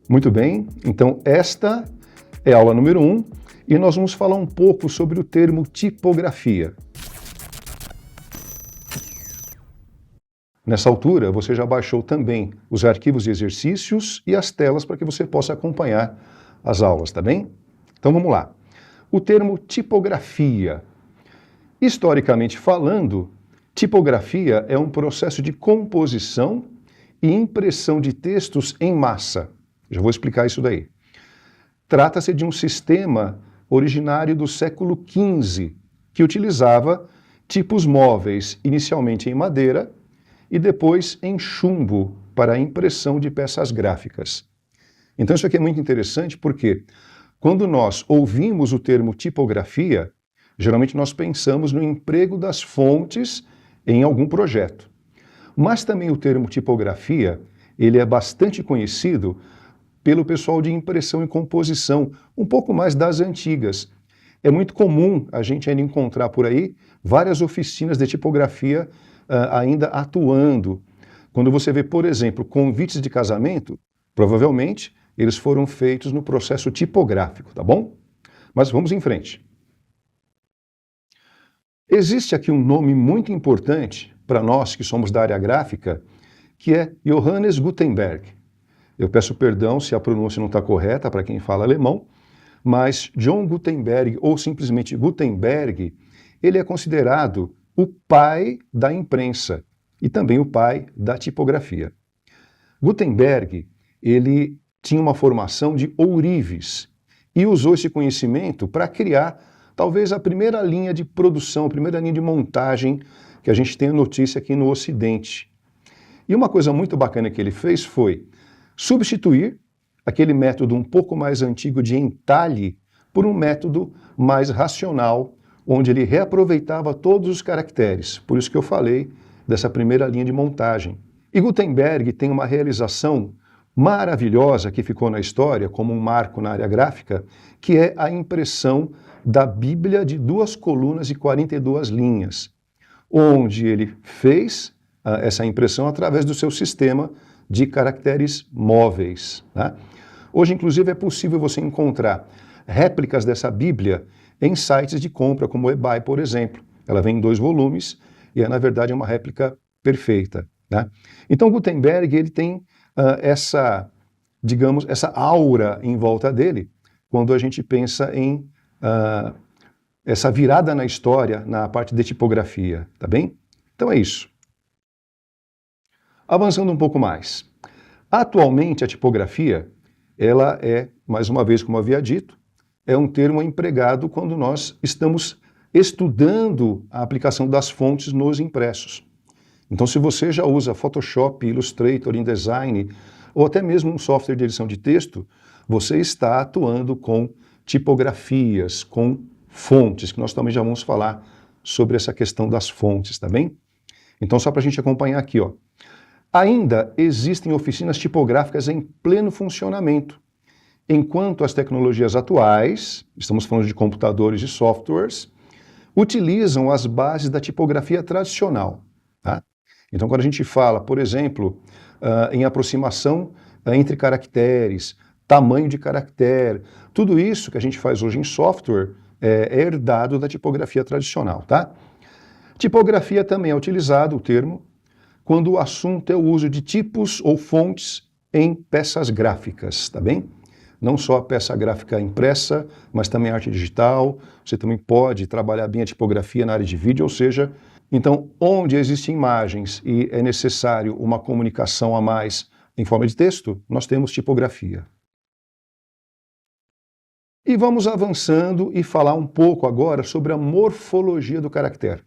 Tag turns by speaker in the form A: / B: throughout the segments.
A: Muito bem, então esta é a aula número 1 e nós vamos falar um pouco sobre o termo tipografia. Nessa altura, você já baixou também os arquivos de exercícios e as telas para que você possa acompanhar as aulas, tá bem? Então vamos lá. O termo tipografia. Historicamente falando, tipografia é um processo de composição e impressão de textos em massa. Já vou explicar isso daí. Trata-se de um sistema originário do século XV, que utilizava tipos móveis, inicialmente em madeira e depois em chumbo, para a impressão de peças gráficas. Então isso aqui é muito interessante porque quando nós ouvimos o termo tipografia, geralmente nós pensamos no emprego das fontes em algum projeto. Mas também o termo tipografia, ele é bastante conhecido pelo pessoal de impressão e composição, um pouco mais das antigas. É muito comum a gente ainda encontrar por aí várias oficinas de tipografia ainda atuando. Quando você vê, por exemplo, convites de casamento, provavelmente eles foram feitos no processo tipográfico, tá bom? Mas vamos em frente. Existe aqui um nome muito importante para nós que somos da área gráfica, que é Johannes Gutenberg. Eu peço perdão se a pronúncia não está correta para quem fala alemão, mas John Gutenberg, ou simplesmente Gutenberg, ele é considerado o pai da imprensa e também o pai da tipografia. Gutenberg, ele tinha uma formação de ourives e usou esse conhecimento para criar talvez a primeira linha de produção, a primeira linha de montagem que a gente tem a notícia aqui no Ocidente. E uma coisa muito bacana que ele fez foi substituir aquele método um pouco mais antigo de entalhe por um método mais racional, onde ele reaproveitava todos os caracteres. Por isso que eu falei dessa primeira linha de montagem. E Gutenberg tem uma realização maravilhosa que ficou na história como um marco na área gráfica, que é a impressão da Bíblia de 2 colunas e 42 linhas, onde ele fez essa impressão através do seu sistema de caracteres móveis. Né? Hoje, inclusive, é possível você encontrar réplicas dessa Bíblia em sites de compra, como o eBay, por exemplo. Ela vem em 2 volumes e é, na verdade, uma réplica perfeita. Né? Então, Gutenberg ele tem essa, digamos, essa aura em volta dele quando a gente pensa em essa virada na história na parte de tipografia, tá bem? Então é isso. Avançando um pouco mais. Atualmente, a tipografia, ela é, mais uma vez, como eu havia dito, é um termo empregado quando nós estamos estudando a aplicação das fontes nos impressos. Então, se você já usa Photoshop, Illustrator, InDesign, ou até mesmo um software de edição de texto, você está atuando com tipografias, com fontes, que nós também já vamos falar sobre essa questão das fontes, tá bem? Então, só para a gente acompanhar aqui, ó. Ainda existem oficinas tipográficas em pleno funcionamento, enquanto as tecnologias atuais, estamos falando de computadores e softwares, utilizam as bases da tipografia tradicional. Tá? Então, quando a gente fala, por exemplo, em aproximação entre caracteres, tamanho de caractere, tudo isso que a gente faz hoje em software é herdado da tipografia tradicional. Tá? Tipografia também é utilizado, o termo, quando o assunto é o uso de tipos ou fontes em peças gráficas, tá bem? Não só a peça gráfica impressa, mas também a arte digital. Você também pode trabalhar bem a tipografia na área de vídeo, ou seja, então, onde existem imagens e é necessário uma comunicação a mais em forma de texto, nós temos tipografia. E vamos avançando e falar um pouco agora sobre a morfologia do caractere.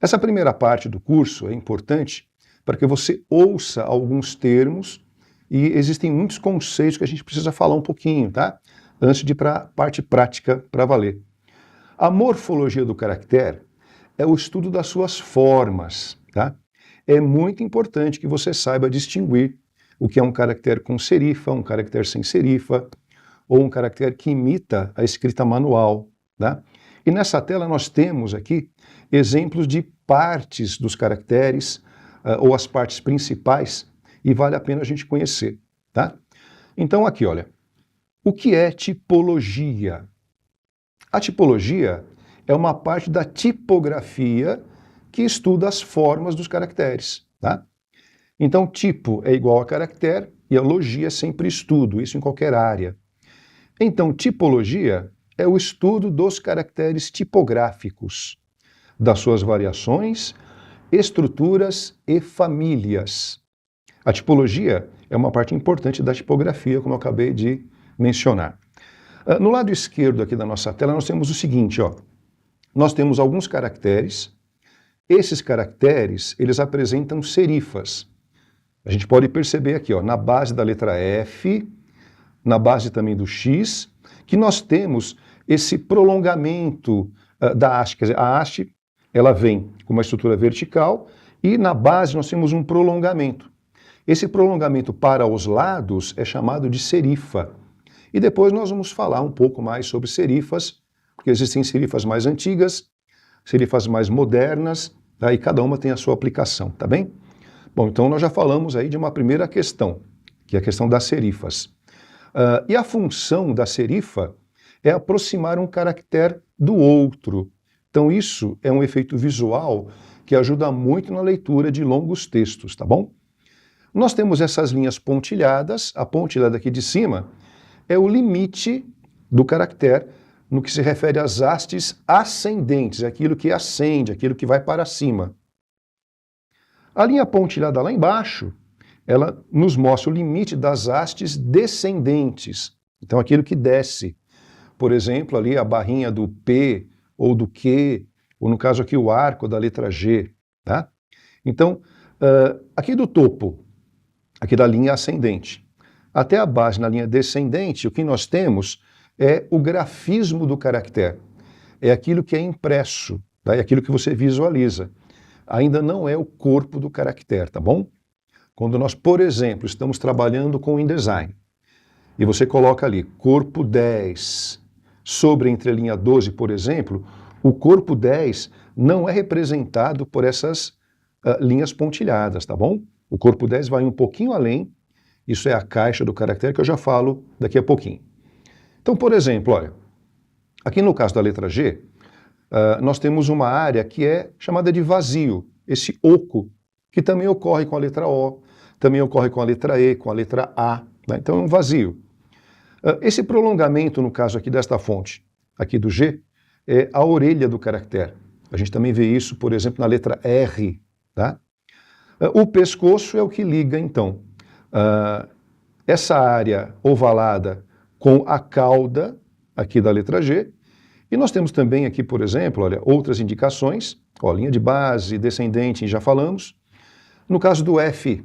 A: Essa primeira parte do curso é importante para que você ouça alguns termos e existem muitos conceitos que a gente precisa falar um pouquinho, tá? Antes de ir para a parte prática para valer. A morfologia do caractere é o estudo das suas formas, tá? É muito importante que você saiba distinguir o que é um caractere com serifa, um caractere sem serifa, ou um caractere que imita a escrita manual, tá? E nessa tela nós temos aqui exemplos de partes dos caracteres, ou as partes principais, e vale a pena a gente conhecer, tá? Então aqui, olha, o que é tipologia? A tipologia é uma parte da tipografia que estuda as formas dos caracteres, tá? Então, tipo é igual a caractere e a logia é sempre estudo, isso em qualquer área. Então, tipologia é o estudo dos caracteres tipográficos, das suas variações, estruturas e famílias. A tipologia é uma parte importante da tipografia, como eu acabei de mencionar. No lado esquerdo aqui da nossa tela, nós temos o seguinte, ó. Nós temos alguns caracteres. Esses caracteres, eles apresentam serifas. A gente pode perceber aqui, ó, na base da letra F, na base também do X, que nós temos esse prolongamento da haste. Quer dizer, a haste, ela vem com uma estrutura vertical e na base nós temos um prolongamento. Esse prolongamento para os lados é chamado de serifa. E depois nós vamos falar um pouco mais sobre serifas, porque existem serifas mais antigas, serifas mais modernas, tá? E cada uma tem a sua aplicação, tá bem? Bom, então nós já falamos aí de uma primeira questão, que é a questão das serifas. E a função da serifa é aproximar um caractere do outro. Então isso é um efeito visual que ajuda muito na leitura de longos textos, tá bom? Nós temos essas linhas pontilhadas, a pontilhada aqui de cima é o limite do caractere no que se refere às hastes ascendentes, aquilo que ascende, aquilo que vai para cima. A linha pontilhada lá embaixo, ela nos mostra o limite das hastes descendentes, então aquilo que desce. Por exemplo, ali a barrinha do P ou do Q, ou no caso aqui o arco da letra G, tá? Então, aqui do topo, aqui da linha ascendente, até a base na linha descendente, o que nós temos é o grafismo do caractere. É aquilo que é impresso, tá? É aquilo que você visualiza. Ainda não é o corpo do caractere, tá bom? Quando nós, por exemplo, estamos trabalhando com o InDesign, e você coloca ali corpo 10 sobre a entrelinha 12, por exemplo, o corpo 10 não é representado por essas linhas pontilhadas, tá bom? O corpo 10 vai um pouquinho além. Isso é a caixa do caractere que eu já falo daqui a pouquinho. Então, por exemplo, olha, aqui no caso da letra G, nós temos uma área que é chamada de vazio, esse oco, que também ocorre com a letra O, também ocorre com a letra E, com a letra A, né? Então é um vazio. Esse prolongamento, no caso aqui desta fonte, aqui do G, é a orelha do caractere. A gente também vê isso, por exemplo, na letra R, tá? O pescoço é o que liga, então, essa área ovalada com a cauda aqui da letra G. E nós temos também aqui, por exemplo, olha, outras indicações, ó, linha de base, descendente, já falamos. No caso do F,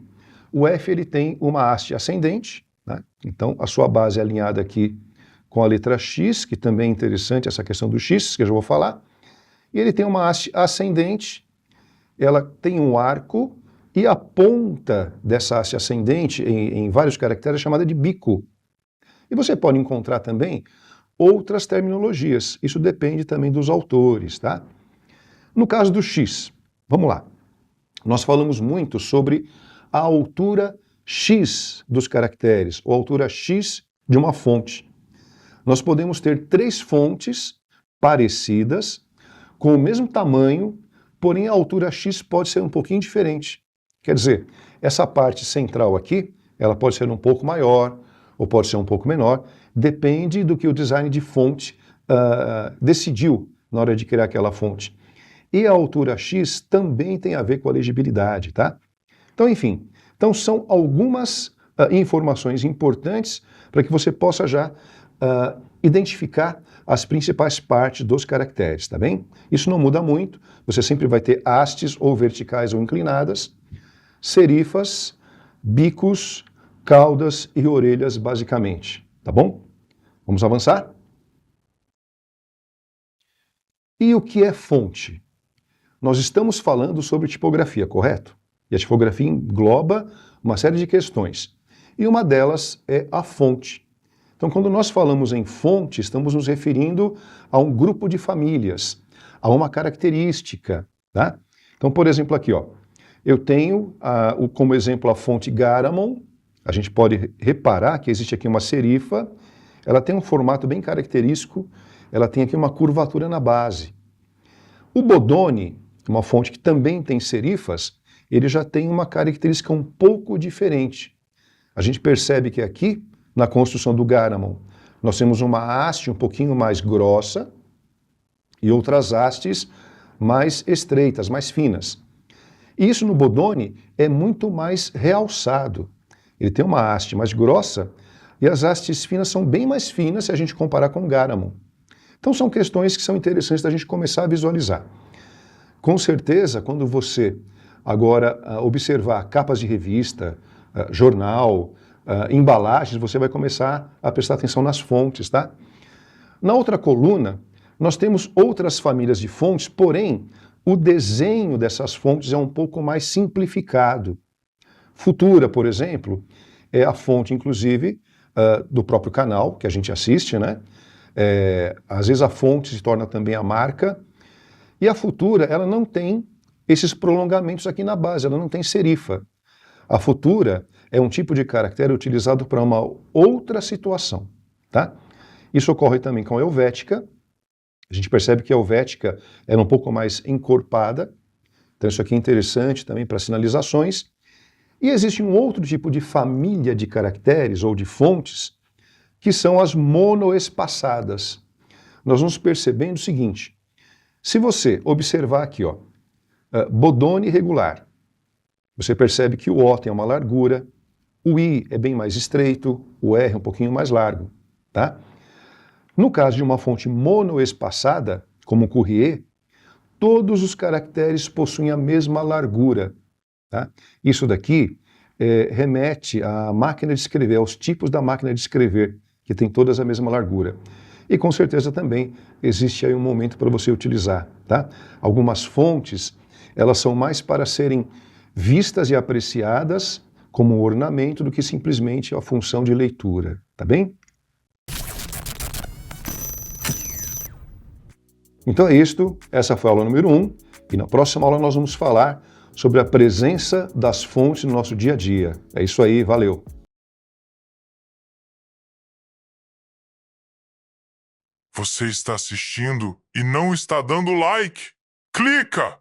A: o F ele tem uma haste ascendente, né? Então a sua base é alinhada aqui com a letra X, que também é interessante essa questão do X, que eu já vou falar. E ele tem uma haste ascendente, ela tem um arco, e a ponta dessa haste ascendente, em vários caracteres, é chamada de bico. E você pode encontrar também outras terminologias. Isso depende também dos autores, tá? No caso do X, vamos lá. Nós falamos muito sobre a altura X dos caracteres, ou altura X de uma fonte. Nós podemos ter 3 fontes parecidas, com o mesmo tamanho, porém a altura X pode ser um pouquinho diferente. Quer dizer, essa parte central aqui, ela pode ser um pouco maior ou pode ser um pouco menor, depende do que o design de fonte decidiu na hora de criar aquela fonte. E a altura X também tem a ver com a legibilidade, tá? Então, enfim, então são algumas informações importantes para que você possa já identificar as principais partes dos caracteres, tá bem? Isso não muda muito, você sempre vai ter hastes ou verticais ou inclinadas, serifas, bicos, caudas e orelhas, basicamente. Tá bom? Vamos avançar? E o que é fonte? Nós estamos falando sobre tipografia, correto? E a tipografia engloba uma série de questões. E uma delas é a fonte. Então, quando nós falamos em fonte, estamos nos referindo a um grupo de famílias, a uma característica, tá? Então, por exemplo, aqui, ó, eu tenho como exemplo a fonte Garamond, a gente pode reparar que existe aqui uma serifa, ela tem um formato bem característico, ela tem aqui uma curvatura na base. O Bodoni, uma fonte que também tem serifas, ele já tem uma característica um pouco diferente. A gente percebe que aqui, na construção do Garamond, nós temos uma haste um pouquinho mais grossa e outras hastes mais estreitas, mais finas. E isso no Bodoni é muito mais realçado. Ele tem uma haste mais grossa e as hastes finas são bem mais finas se a gente comparar com o Garamond. Então são questões que são interessantes da gente começar a visualizar. Com certeza, quando você agora observar capas de revista, jornal, embalagens, você vai começar a prestar atenção nas fontes, tá? Na outra coluna, nós temos outras famílias de fontes, porém, o desenho dessas fontes é um pouco mais simplificado. Futura, por exemplo, é a fonte, inclusive, do próprio canal, que a gente assiste, né? Às vezes a fonte se torna também a marca, e a Futura, ela não tem esses prolongamentos aqui na base, ela não tem serifa. A Futura é um tipo de caractere utilizado para uma outra situação, tá? Isso ocorre também com a Helvética. A gente percebe que a Helvética é um pouco mais encorpada, então isso aqui é interessante também para sinalizações. E existe um outro tipo de família de caracteres ou de fontes, que são as monoespaçadas. Nós vamos percebendo o seguinte: se você observar aqui, ó, Bodoni regular, você percebe que o O tem uma largura, o I é bem mais estreito, o R é um pouquinho mais largo, tá? No caso de uma fonte monoespaçada, como o Courrier, todos os caracteres possuem a mesma largura, tá? Isso daqui remete à máquina de escrever, aos tipos da máquina de escrever, que tem todas a mesma largura. E com certeza também existe aí um momento para você utilizar, tá? Algumas fontes, elas são mais para serem vistas e apreciadas como ornamento do que simplesmente a função de leitura, tá bem? Então é isto, essa foi a aula número 1, e na próxima aula nós vamos falar sobre a presença das fontes no nosso dia a dia. É isso aí, valeu!
B: Você está assistindo e não está dando like? Clica!